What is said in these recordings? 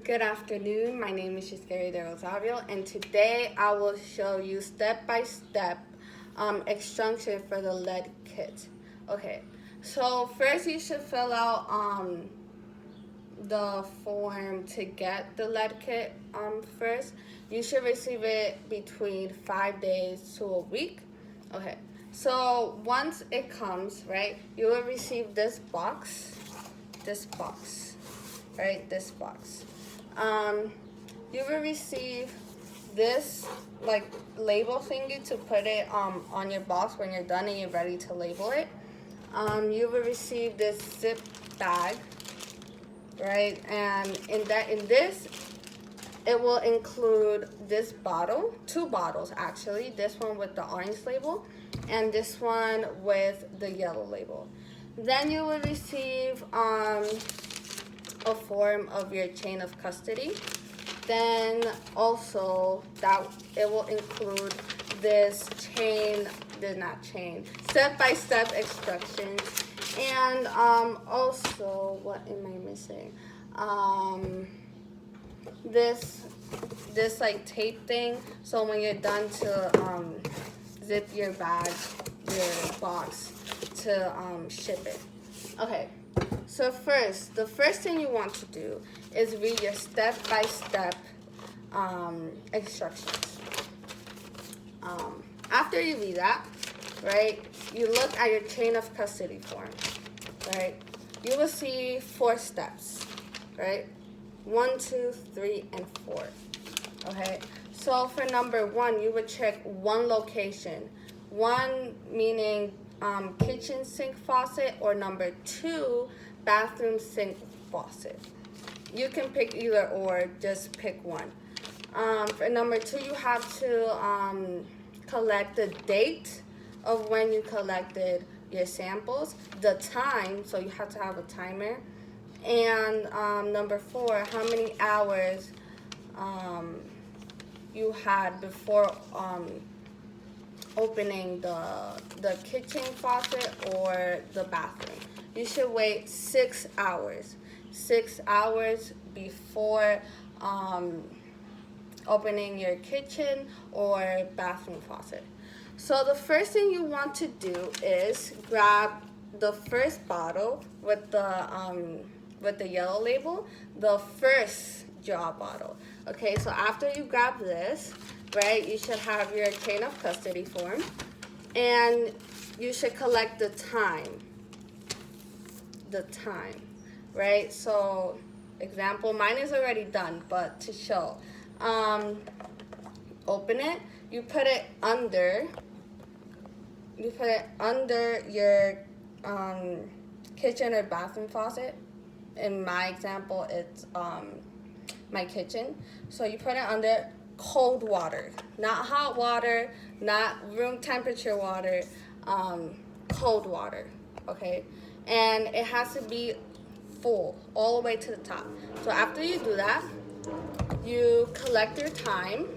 Good afternoon, my name is Giscari de Rosario, and today I will show you step-by-step instruction for the lead kit. Okay, so first you should fill out the form to get the lead kit first. You should receive it between 5 days to a week. Okay, so once it comes, right, you will receive this box, right, this box. You will receive this like label thingy to put it on your box when you're done and you're ready to label it. You will receive this zip bag, right? And in this, it will include this bottle, two bottles actually. This one with the orange label, and this one with the yellow label. Then you will receive a form of your chain of custody. Then also that it will include this step-by-step instructions. And also, what am I missing? This like tape thing, so when you're done to zip your bag, your box, to ship it. Okay, so the first thing you want to do is read your step-by-step instructions. After you read that, right, you look at your chain of custody form, right? You will see 4 steps, right? 1, 2, 3, and 4. Okay, so for number 1, you would check one location. 1 meaning kitchen sink faucet, or number 2, bathroom sink faucet. You can pick either or, just pick one. For number 2, you have to collect the date of when you collected your samples, the time, so you have to have a timer, and number 4, how many hours you had before opening the kitchen faucet or the bathroom. You should wait 6 hours. 6 hours before opening your kitchen or bathroom faucet. So the first thing you want to do is grab the first bottle with the yellow label, the first jar bottle. Okay, so after you grab this, right, you should have your chain of custody form, and you should collect the time, right? So example, mine is already done, but to show, open it, you put it under your kitchen or bathroom faucet. In my example, it's my kitchen. So you put it under cold water, not hot water, not room temperature water, cold water, okay? And it has to be full, all the way to the top. So after you do that, you collect your time.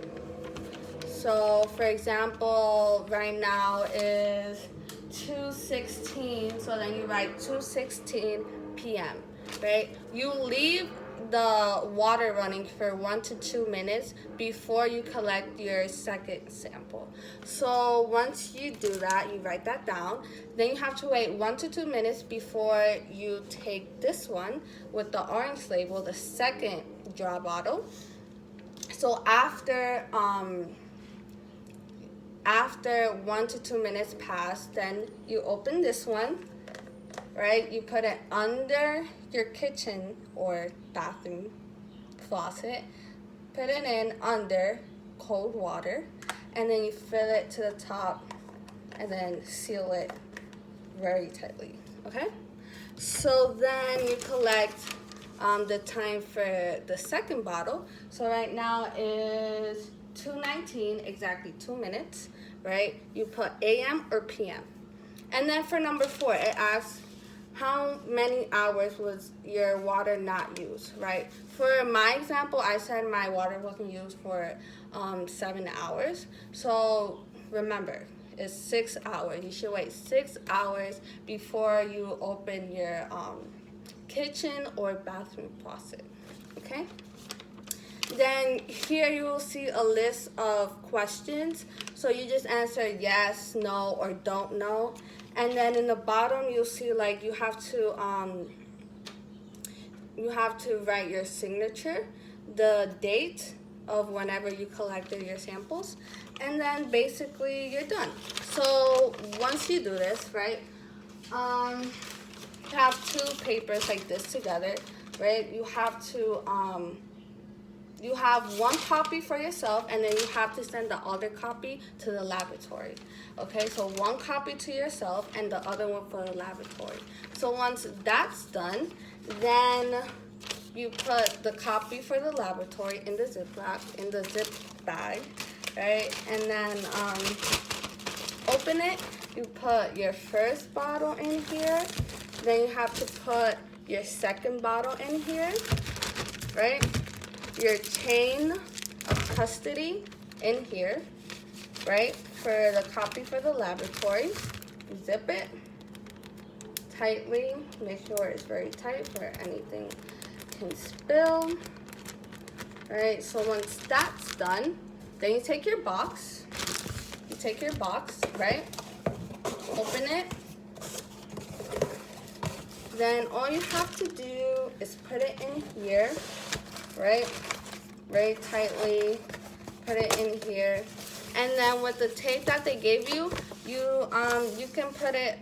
So for example, right now is 2:16, so then you write 2:16 p.m., right? You leave the water running for 1 to 2 minutes before you collect your second sample. So once you do that, you write that down. Then you have to wait 1 to 2 minutes before you take this one with the orange label, the second jar bottle. So after 1 to 2 minutes pass, then you open this one, right? You put it under your kitchen or bathroom faucet, put it in under cold water, and then you fill it to the top and then seal it very tightly, okay? So then you collect the time for the second bottle. So right now is 2:19, exactly 2 minutes, right? You put AM or PM. And then for number 4, it asks how many hours was your water not used, right? For my example, I said my water wasn't used for 7 hours. So remember, it's 6 hours. You should wait 6 hours before you open your kitchen or bathroom faucet, okay? then here you will see a list of questions. So you just answer yes, no, or don't know. And then in the bottom you'll see like you have to write your signature, the date of whenever you collected your samples, and then basically you're done. So once you do this, right, you have two papers like this together, right? You have to you have one copy for yourself, and then you have to send the other copy to the laboratory. Okay, so one copy to yourself and the other one for the laboratory. So once that's done, then you put the copy for the laboratory in the zip bag, right? And then open it. You put your first bottle in here. Then you have to put your second bottle in here, right? Your chain of custody in here, right? For the copy for the laboratory. Zip it tightly. Make sure it's very tight where anything can spill. Alright, so once that's done, then you take your box. Right? Open it. Then all you have to do is put it in here, right? Very tightly. Put it in here. And then with the tape that they gave you, you can put it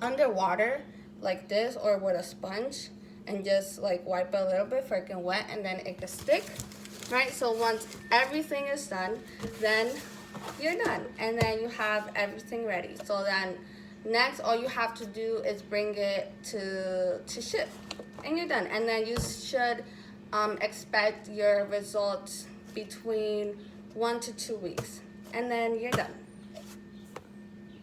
underwater like this, or with a sponge, and just like wipe a little bit for it can wet, and then it can stick, right? So once everything is done, then you're done, and then you have everything ready. So then next, all you have to do is bring it to ship, and you're done. And then you should expect your results between 1 to 2 weeks, and then you're done.